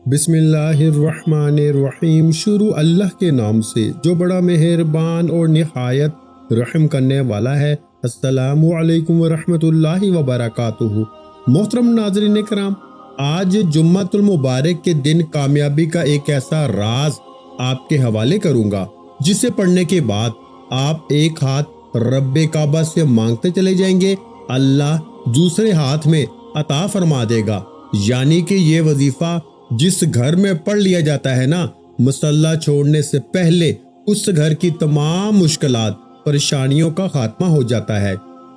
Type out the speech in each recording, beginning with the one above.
بسم اللہ الرحمن الرحیم۔ شروع اللہ کے نام سے جو بڑا مہربان اور نہایت رحم کرنے والا ہے۔ السلام علیکم ورحمۃ اللہ وبرکاتہ۔ محترم ناظرین کرام، آج جمعۃ المبارک کے دن کامیابی کا ایک ایسا راز آپ کے حوالے کروں گا جسے پڑھنے کے بعد آپ ایک ہاتھ رب کعبہ سے مانگتے چلے جائیں گے، اللہ دوسرے ہاتھ میں عطا فرما دے گا۔ یعنی کہ یہ وظیفہ جس گھر میں پڑھ لیا جاتا ہے نا، مصلی چھوڑنے سے پہلے اس گھر کی تمام مشکلات پریشانیوں کا خاتمہ ہو جاتا ہے۔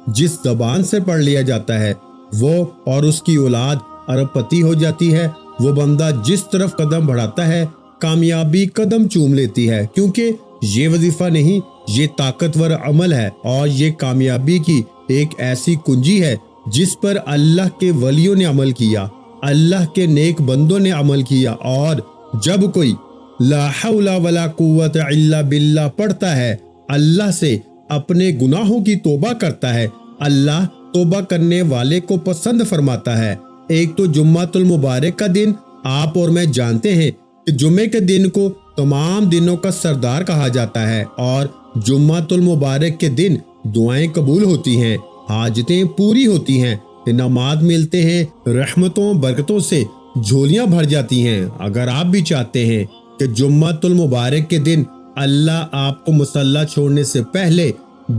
جس زبان سے پڑھ لیا جاتا ہے وہ اور اس کی اولاد ارب پتی ہو جاتی ہے۔ وہ بندہ جس طرف قدم بڑھاتا ہے کامیابی قدم چوم لیتی ہے، کیونکہ یہ وظیفہ نہیں، یہ طاقتور عمل ہے اور یہ کامیابی کی ایک ایسی کنجی ہے جس پر اللہ کے ولیوں نے عمل کیا، اللہ کے نیک بندوں نے عمل کیا۔ اور جب کوئی لا حول ولا قوت الا باللہ پڑھتا ہے، اللہ سے اپنے گناہوں کی توبہ کرتا ہے، اللہ توبہ کرنے والے کو پسند فرماتا ہے۔ ایک تو جمعۃ المبارک کا دن آپ اور میں جانتے ہیں کہ جمعے کے دن کو تمام دنوں کا سردار کہا جاتا ہے، اور جمعۃ المبارک کے دن دعائیں قبول ہوتی ہیں، حاجتیں پوری ہوتی ہیں، انعامات ملتے ہیں، رحمتوں برکتوں سے جھولیاں بھر جاتی ہیں۔ اگر آپ بھی چاہتے ہیں کہ جمعۃ المبارک کے دن اللہ آپ کو مصلی چھوڑنے سے پہلے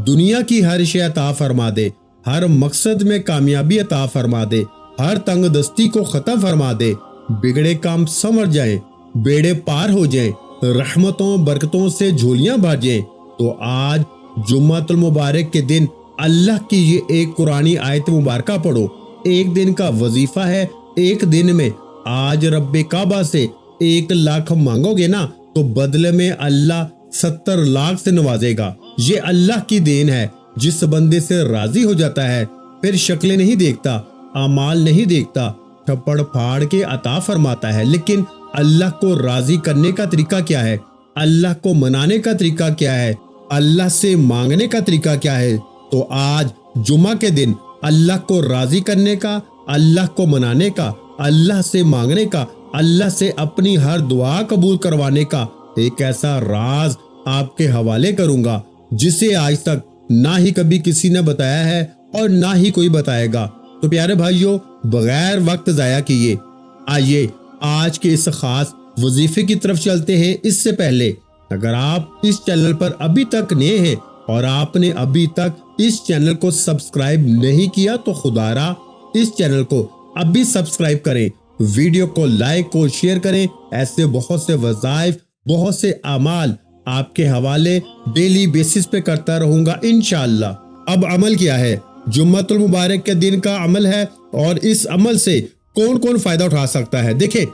دنیا کی ہر شے عطا فرما دے، ہر مقصد میں کامیابی عطا فرما دے، ہر تنگ دستی کو ختم فرما دے، بگڑے کام سنور جائیں، بیڑے پار ہو جائیں، رحمتوں برکتوں سے جھولیاں بھر جائیں، تو آج جمعۃ المبارک کے دن اللہ کی یہ ایک قرآنی آیت مبارکہ پڑھو۔ ایک دن کا وظیفہ ہے، ایک دن میں آج رب کعبہ سے 1 لاکھ مانگو گے نا تو بدلے میں اللہ 70 لاکھ سے نوازے گا۔ یہ اللہ کی دین ہے، جس بندے سے راضی ہو جاتا ہے پھر شکلیں نہیں دیکھتا، اعمال نہیں دیکھتا، تھپڑ پھاڑ کے عطا فرماتا ہے۔ لیکن اللہ کو راضی کرنے کا طریقہ کیا ہے؟ اللہ کو منانے کا طریقہ کیا ہے؟ اللہ سے مانگنے کا طریقہ کیا ہے؟ تو آج جمعہ کے دن اللہ کو راضی کرنے کا، اللہ کو منانے کا، اللہ سے مانگنے کا، اللہ سے اپنی ہر دعا قبول کروانے کا ایک ایسا راز آپ کے حوالے کروں گا جسے آج تک نہ ہی کبھی کسی نے بتایا ہے اور نہ ہی کوئی بتائے گا۔ تو پیارے بھائیوں، بغیر وقت ضائع کیے آئیے آج کے اس خاص وظیفے کی طرف چلتے ہیں۔ اس سے پہلے اگر آپ اس چینل پر ابھی تک نئے ہیں اور آپ نے ابھی تک اس چینل کو سبسکرائب نہیں کیا تو خدا را اس چینل کو ابھی سبسکرائب کریں، ویڈیو کو لائک اور شیئر کریں۔ ایسے بہت سے وظائف، بہت سے اعمال آپ کے حوالے ڈیلی بیسس پہ کرتا رہوں گا انشاءاللہ۔ اب عمل کیا ہے؟ جمعۃ المبارک کے دن کا عمل ہے، اور اس عمل سے کون کون فائدہ اٹھا سکتا ہے؟ دیکھیں،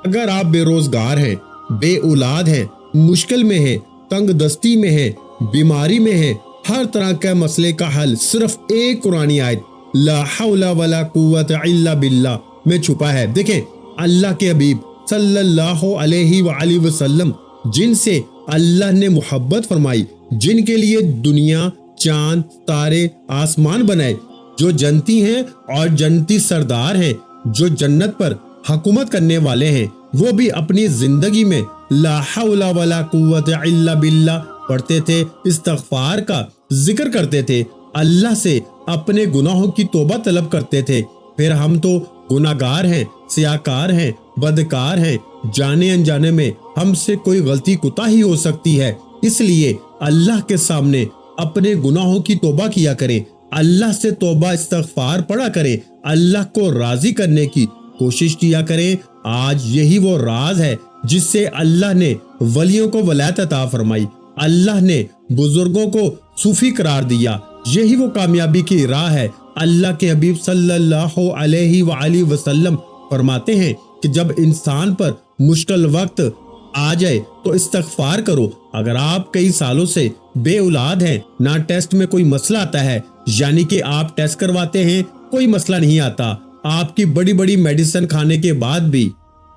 اگر آپ بے روزگار ہیں، بے اولاد ہیں، مشکل میں ہیں، تنگ دستی میں ہیں، بیماری میں ہیں، ہر طرح کے مسئلے کا حل صرف ایک قرآنی آیت لا حول ولا قوت الا باللہ میں چھپا ہے۔ دیکھیں، اللہ کے حبیب صلی اللہ علیہ وآلہ وسلم جن سے اللہ نے محبت فرمائی، جن کے لیے دنیا، چاند، تارے، آسمان بنائے، جو جنتی ہیں اور جنتی سردار ہیں، جو جنت پر حکومت کرنے والے ہیں، وہ بھی اپنی زندگی میں لا حول ولا قوت الا باللہ پڑھتے تھے، استغفار کا ذکر کرتے تھے، اللہ سے اپنے گناہوں کی توبہ طلب کرتے تھے۔ پھر ہم تو گناہگار ہیں، سیاہکار ہیں، بدکار ہیں، جانے انجانے میں ہم سے کوئی غلطی کوتاہی ہو سکتی ہے، اس لیے اللہ کے سامنے اپنے گناہوں کی توبہ کیا کریں، اللہ سے توبہ استغفار پڑھا کریں، اللہ کو راضی کرنے کی کوشش کیا کریں۔ آج یہی وہ راز ہے جس سے اللہ نے ولیوں کو ولایت عطا فرمائی، اللہ نے بزرگوں کو صوفی قرار دیا۔ یہی وہ کامیابی کی راہ ہے۔ اللہ کے حبیب صلی اللہ علیہ وآلہ وسلم فرماتے ہیں کہ جب انسان پر مشکل وقت آ جائے تو استغفار کرو۔ اگر آپ کئی سالوں سے بے اولاد ہیں، نہ ٹیسٹ میں کوئی مسئلہ آتا ہے، یعنی کہ آپ ٹیسٹ کرواتے ہیں کوئی مسئلہ نہیں آتا، آپ کی بڑی بڑی میڈیسن کھانے کے بعد بھی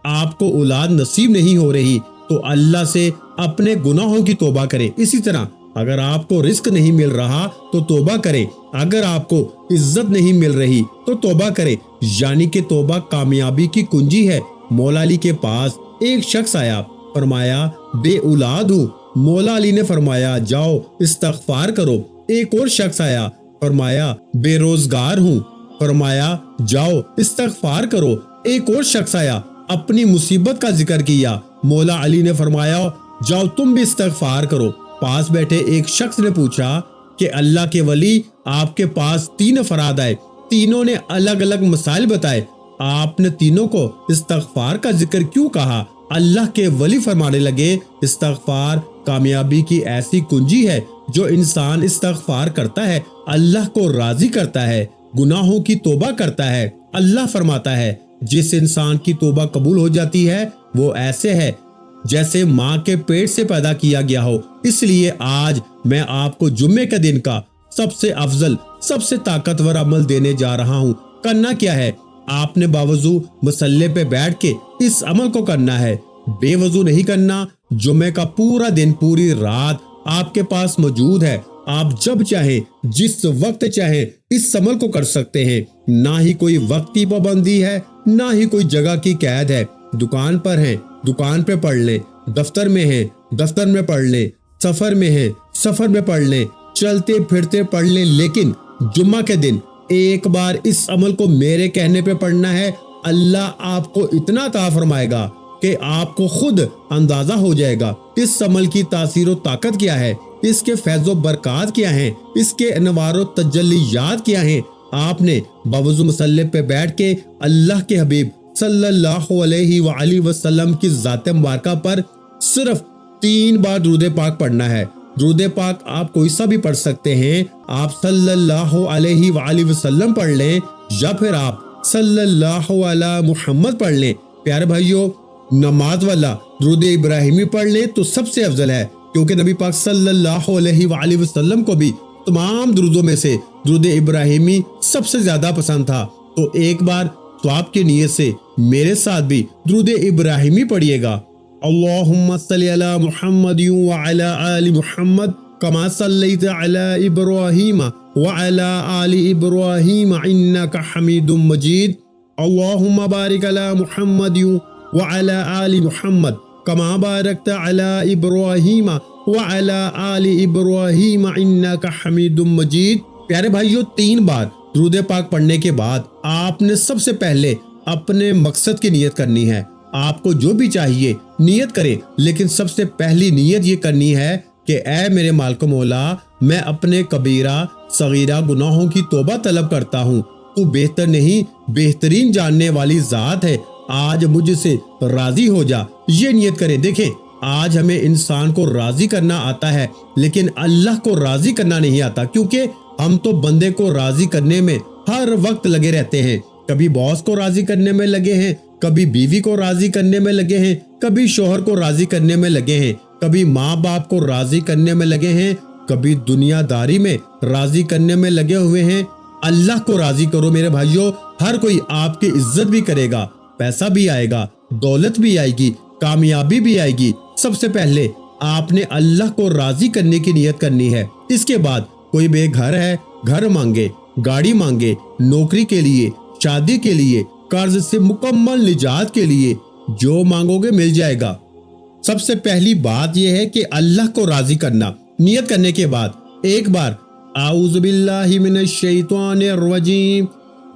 آپ کو اولاد نصیب نہیں ہو رہی، تو اللہ سے اپنے گناہوں کی توبہ کریں۔ اسی طرح اگر آپ کو رزق نہیں مل رہا تو توبہ کریں، اگر آپ کو عزت نہیں مل رہی تو توبہ کریں، یعنی کہ توبہ کامیابی کی کنجی ہے۔ مولا علی کے پاس ایک شخص آیا، فرمایا بے اولاد ہوں۔ مولا علی نے فرمایا جاؤ استغفار کرو۔ ایک اور شخص آیا، فرمایا بے روزگار ہوں، فرمایا جاؤ استغفار کرو۔ ایک اور شخص آیا، اپنی مصیبت کا ذکر کیا، مولا علی نے فرمایا جاؤ تم بھی استغفار کرو۔ پاس بیٹھے ایک شخص نے پوچھا کہ اللہ کے ولی، آپ کے پاس 3 افراد آئے، تینوں نے الگ الگ مسائل بتائے، آپ نے تینوں کو استغفار کا ذکر کیوں کہا؟ اللہ کے ولی فرمانے لگے استغفار کامیابی کی ایسی کنجی ہے، جو انسان استغفار کرتا ہے اللہ کو راضی کرتا ہے، گناہوں کی توبہ کرتا ہے۔ اللہ فرماتا ہے جس انسان کی توبہ قبول ہو جاتی ہے وہ ایسے ہے جیسے ماں کے پیٹ سے پیدا کیا گیا ہو۔ اس لیے آج میں آپ کو جمعے کے دن کا سب سے افضل، سب سے طاقتور عمل دینے جا رہا ہوں۔ کرنا کیا ہے؟ آپ نے باوضو مصلی پہ بیٹھ کے اس عمل کو کرنا ہے، بے وضو نہیں کرنا۔ جمعے کا پورا دن، پوری رات آپ کے پاس موجود ہے، آپ جب چاہیں، جس وقت چاہیں اس عمل کو کر سکتے ہیں۔ نہ ہی کوئی وقت کی پابندی ہے، نہ ہی کوئی جگہ کی قید ہے۔ دکان پر ہیں، دکان پہ پڑھ لیں، دفتر میں ہیں، دفتر میں پڑھ لیں، سفر میں ہیں، سفر میں پڑھ لیں، چلتے پھرتے پڑھ لیں، لیکن جمعہ کے دن ایک بار اس عمل کو میرے کہنے پہ پڑھنا ہے۔ اللہ آپ کو اتنا عطا فرمائے گا کہ آپ کو خود اندازہ ہو جائے گا اس عمل کی تاثیر و طاقت کیا ہے، اس کے فیض و برکات کیا ہیں، اس کے انوار و تجلیات کیا ہیں۔ آپ نے باوضو مصلی پہ بیٹھ کے اللہ کے حبیب صلی اللہ علیہ وآلہ وسلم کی ذات مبارکہ پر صرف 3 بار درود پاک پڑھنا ہے۔ درود پاک آپ کوئی سا بھی پڑھ سکتے ہیں، آپ صلی اللہ علیہ وآلہ وسلم پڑھ لیں یا پھر آپ صلی اللہ علی محمد پڑھ لیں۔ پیارے بھائیوں، نماز والا درود ابراہیمی پڑھ لیں تو سب سے افضل ہے، کیونکہ نبی پاک صلی اللہ علیہ وآلہ وسلم کو بھی تمام درودوں میں سے درود ابراہیمی سب سے زیادہ پسند تھا۔ تو ایک بار ثواب کی نیت سے میرے ساتھ بھی درود ابراہیمی پڑھیے گا۔ اللہم صلی علی محمد وعلی آل محمد کما صلیت علی ابراہیم وعلی آل ابراہیم انک حمید مجید۔ اللہم بارک علی محمد وعلی آل محمد کما بارکت علی ابراہیم وعلی آل ابراہیم انک حمید مجید۔ پیارے بھائیوں، 3 بار درود پاک پڑھنے کے بعد آپ نے سب سے پہلے اپنے مقصد کی نیت کرنی ہے۔ آپ کو جو بھی چاہیے نیت کریں، لیکن سب سے پہلی نیت یہ کرنی ہے کہ اے میرے مالک مولا، میں اپنے کبیرہ صغیرہ گناہوں کی توبہ طلب کرتا ہوں، تو بہتر نہیں بہترین جاننے والی ذات ہے، آج مجھ سے راضی ہو جا۔ یہ نیت کریں۔ دیکھیں، آج ہمیں انسان کو راضی کرنا آتا ہے لیکن اللہ کو راضی کرنا نہیں آتا، کیونکہ ہم تو بندے کو راضی کرنے میں ہر وقت لگے رہتے ہیں۔ کبھی باس کو راضی کرنے میں لگے ہیں، کبھی بیوی کو راضی کرنے میں لگے ہیں، کبھی شوہر کو راضی کرنے میں لگے ہیں، کبھی ماں باپ کو راضی کرنے میں لگے ہیں، کبھی دنیا داری میں راضی کرنے میں لگے ہوئے ہیں۔ اللہ کو راضی کرو میرے بھائیوں، ہر کوئی آپ کی عزت بھی کرے گا، پیسہ بھی آئے گا، دولت بھی آئے گی، کامیابی بھی آئے گی۔ سب سے پہلے آپ نے اللہ کو راضی کرنے کی نیت کرنی ہے۔ اس کے بعد کوئی بے گھر ہے، گھر مانگے، گاڑی مانگے، نوکری کے لیے، شادی کے لیے، قرض سے مکمل نجات کے لیے، جو مانگو گے مل جائے گا۔ سب سے پہلی بات یہ ہے کہ اللہ کو راضی کرنا۔ نیت کرنے کے بعد ایک بار اعوذ باللہ من الشیطان الرجیم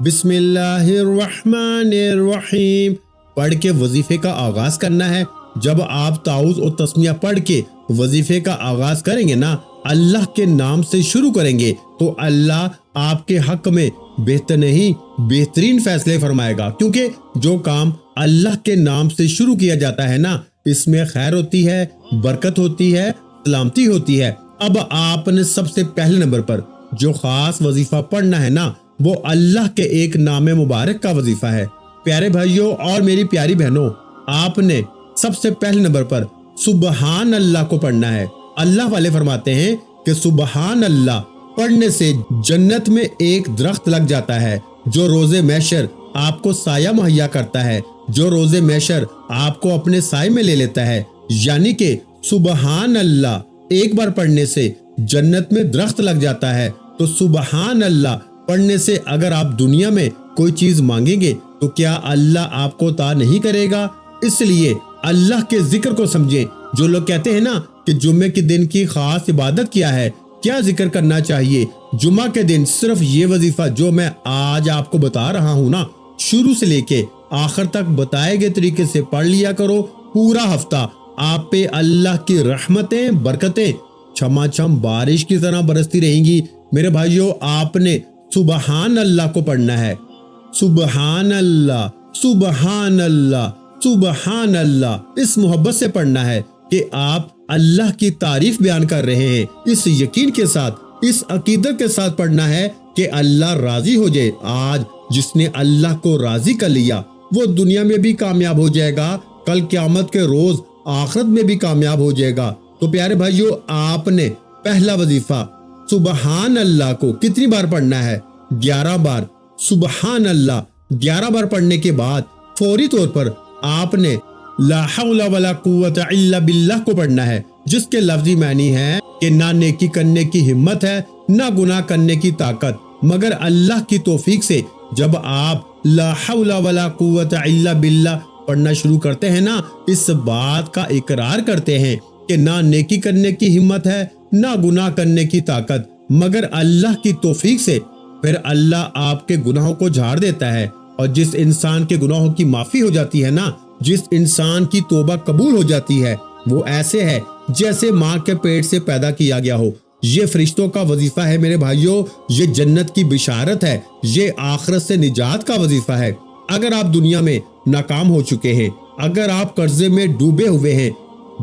بسم اللہ الرحمن الرحیم پڑھ کے وظیفے کا آغاز کرنا ہے۔ جب آپ تعوذ اور تسمیہ پڑھ کے وظیفے کا آغاز کریں گے نا، اللہ کے نام سے شروع کریں گے، تو اللہ آپ کے حق میں بہتر نہیں بہترین فیصلے فرمائے گا، کیونکہ جو کام اللہ کے نام سے شروع کیا جاتا ہے نا، اس میں خیر ہوتی ہے، برکت ہوتی ہے، سلامتی ہوتی ہے۔ اب آپ نے سب سے پہلے نمبر پر جو خاص وظیفہ پڑھنا ہے نا، وہ اللہ کے ایک نام مبارک کا وظیفہ ہے۔ پیارے بھائیوں اور میری پیاری بہنوں، آپ نے سب سے پہلے نمبر پر سبحان اللہ کو پڑھنا ہے۔ اللہ والے فرماتے ہیں کہ سبحان اللہ پڑھنے سے جنت میں ایک درخت لگ جاتا ہے جو روز محشر آپ کو سایہ مہیا کرتا ہے، جو روز محشر آپ کو اپنے سائے میں لے لیتا ہے۔ یعنی کہ سبحان اللہ ایک بار پڑھنے سے جنت میں درخت لگ جاتا ہے۔ تو سبحان اللہ پڑھنے سے اگر آپ دنیا میں کوئی چیز مانگیں گے تو کیا اللہ آپ کو عطا نہیں کرے گا؟ اس لیے اللہ کے ذکر کو سمجھیں۔ جو لوگ کہتے ہیں نا کہ جمعے کے دن کی خاص عبادت کیا ہے، کیا ذکر کرنا چاہیے، جمعہ کے دن صرف یہ وظیفہ جو میں آج آپ کو بتا رہا ہوں نا، شروع سے لے کے آخر تک بتائے گئے طریقے سے پڑھ لیا کرو۔ پورا ہفتہ آپ پہ اللہ کی رحمتیں، برکتیں چھما چھم بارش کی طرح برستی رہیں گی۔ میرے بھائیوں، آپ نے سبحان اللہ کو پڑھنا ہے۔ سبحان اللہ، سبحان اللہ، سبحان اللہ، اس محبت سے پڑھنا ہے کہ آپ اللہ کی تعریف بیان کر رہے ہیں۔ اس یقین کے ساتھ، اس عقیدت کے ساتھ پڑھنا ہے کہ اللہ راضی ہو جائے۔ آج جس نے اللہ کو راضی کر لیا وہ دنیا میں بھی کامیاب ہو جائے گا، کل قیامت کے روز آخرت میں بھی کامیاب ہو جائے گا۔ تو پیارے بھائیوں، آپ نے پہلا وظیفہ سبحان اللہ کو کتنی بار پڑھنا ہے؟ 11 بار۔ سبحان اللہ 11 بار پڑھنے کے بعد فوری طور پر آپ نے لا حول ولا قوت الا باللہ کو پڑھنا ہے، جس کے لفظی معنی ہے کہ نہ نیکی کرنے کی ہمت ہے، نہ گناہ کرنے کی طاقت، مگر اللہ کی توفیق سے جب آپ لا حول ولا قوت الا باللہ پڑھنا شروع کرتے ہیں نا، اس بات کا اقرار کرتے ہیں کہ نہ نیکی کرنے کی ہمت ہے، نہ گناہ کرنے کی طاقت، مگر اللہ کی توفیق سے، پھر اللہ آپ کے گناہوں کو جھاڑ دیتا ہے۔ اور جس انسان کے گناہوں کی معافی ہو جاتی ہے نا، جس انسان کی توبہ قبول ہو جاتی ہے، وہ ایسے ہے جیسے ماں کے پیٹ سے پیدا کیا گیا ہو۔ یہ فرشتوں کا وظیفہ ہے میرے بھائیوں، یہ جنت کی بشارت ہے، یہ آخرت سے نجات کا وظیفہ ہے۔ اگر آپ دنیا میں ناکام ہو چکے ہیں، اگر آپ قرضے میں ڈوبے ہوئے ہیں،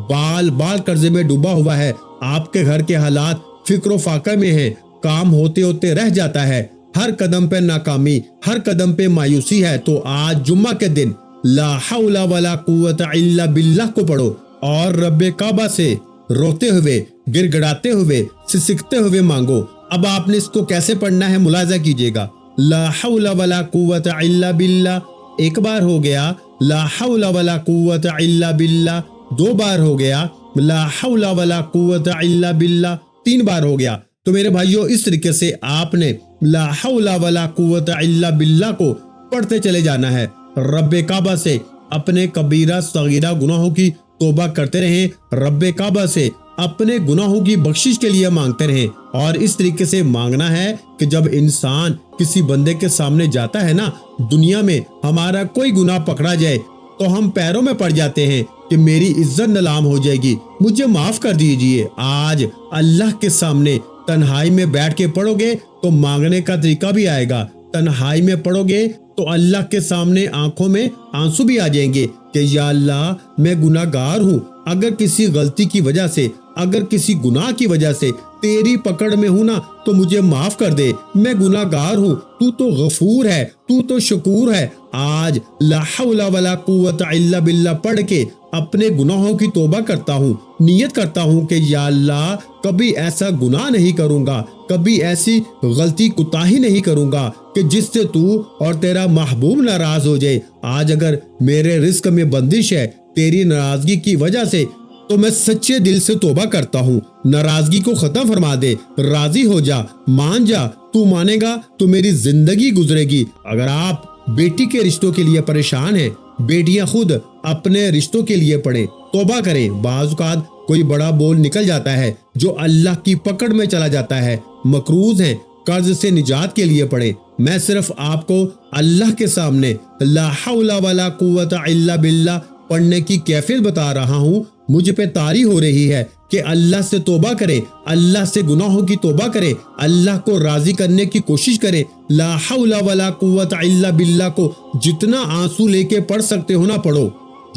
بال قرضے میں ڈوبا ہوا ہے، آپ کے گھر کے حالات فکر و فاقہ میں ہیں، کام ہوتے ہوتے رہ جاتا ہے، ہر قدم پہ ناکامی، ہر قدم پہ مایوسی ہے، تو آج جمعہ کے دن لا حول ولا قوت الا باللہ کو پڑھو اور رب کعبہ سے روتے ہوئے، گر گڑاتے ہوئے، سسکتے ہوئے مانگو۔ اب آپ نے اس کو کیسے پڑھنا ہے ملاحظہ کیجئے گا۔ لا حول ولا قوت الا باللہ ایک بار ہو گیا، لا حول ولا قوت الا باللہ 2 بار ہو گیا، لا حول ولا قوت الا باللہ 3 بار ہو گیا۔ تو میرے بھائیوں، اس طریقے سے آپ نے لا حول ولا قوت الا باللہ کو پڑھتے چلے جانا ہے۔ رب کعبہ سے اپنے کبیرہ صغیرہ گناہوں کی توبہ کرتے رہیں، رب کعبہ سے اپنے گناہوں کی بخشش کے لیے مانگتے رہیں، اور اس طریقے سے مانگنا ہے کہ جب انسان کسی بندے کے سامنے جاتا ہے نا، دنیا میں ہمارا کوئی گناہ پکڑا جائے تو ہم پیروں میں پڑ جاتے ہیں کہ میری عزت نیلام ہو جائے گی، مجھے معاف کر دیجئے۔ آج اللہ کے سامنے تنہائی میں بیٹھ کے پڑھو گے تو مانگنے کا طریقہ بھی آئے گا، تنہائی میں پڑھو گے تو اللہ کے سامنے آنکھوں میں آنسو بھی آ جائیں گے کہ یا اللہ، میں گناہ گار ہوں، اگر کسی غلطی کی وجہ سے، اگر کسی گناہ کی وجہ سے تیری پکڑ میں ہوں نا تو مجھے معاف کر دے، میں گناہ گار ہوں، تو تو غفور ہے، تو تو شکور ہے۔ آج لا حول ولا قوت الا باللہ پڑھ کے اپنے گناہوں کی توبہ کرتا ہوں، نیت کرتا ہوں کہ یا اللہ، کبھی ایسا گناہ نہیں کروں گا، کبھی ایسی غلطی کوتاہی نہیں کروں گا کہ جس سے تو اور تیرا محبوب ناراض ہو جائے۔ آج اگر میرے رزق میں بندش ہے تیری ناراضگی کی وجہ سے، تو میں سچے دل سے توبہ کرتا ہوں، ناراضگی کو ختم فرما دے، راضی ہو جا، مان جا، تو مانے گا تو میری زندگی گزرے گی۔ اگر آپ بیٹی کے رشتوں کے لیے پریشان ہیں، بیٹیاں خود اپنے رشتوں کے لیے پڑھیں، توبہ کریں۔ بعض اوقات کوئی بڑا بول نکل جاتا ہے جو اللہ کی پکڑ میں چلا جاتا ہے، مقروض ہیں، قرض سے نجات کے لیے پڑھیں۔ میں صرف آپ کو اللہ کے سامنے لا حول ولا قوت الا باللہ پڑھنے کی کیفیت بتا رہا ہوں۔ مجھ پہ طاری ہو رہی ہے کہ اللہ سے توبہ کرے، اللہ سے گناہوں کی توبہ کرے، اللہ کو راضی کرنے کی کوشش کرے۔ لا حول ولا قوت الا باللہ کو جتنا آنسو لے کے پڑھ سکتے ہو نا پڑھو،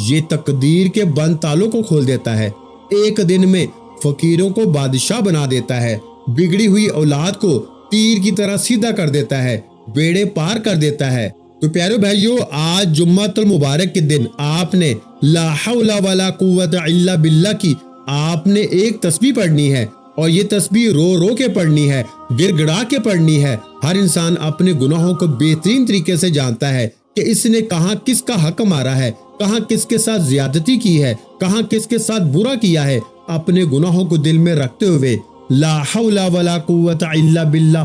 یہ تقدیر کے بند تالوں کو کھول دیتا ہے، ایک دن میں فقیروں کو بادشاہ بنا دیتا ہے، بگڑی ہوئی اولاد کو تیر کی طرح سیدھا کر دیتا ہے، بیڑے پار کر دیتا ہے۔ تو پیارے بھائیوں، آج جمعۃ المبارک کے دن آپ نے لا حول ولا قوت الا باللہ کی آپ نے ایک تسبیح پڑھنی ہے، اور یہ تسبیح رو رو کے پڑھنی ہے، گر گڑا کے پڑھنی ہے۔ ہر انسان اپنے گناہوں کو بہترین طریقے سے جانتا ہے کہ اس نے کہاں کس کا حق مارا ہے، کہاں کس کے ساتھ زیادتی کی ہے، کہاں کس کے ساتھ برا کیا ہے۔ اپنے گناہوں کو دل میں رکھتے ہوئے لا حول ولا قوت الا باللہ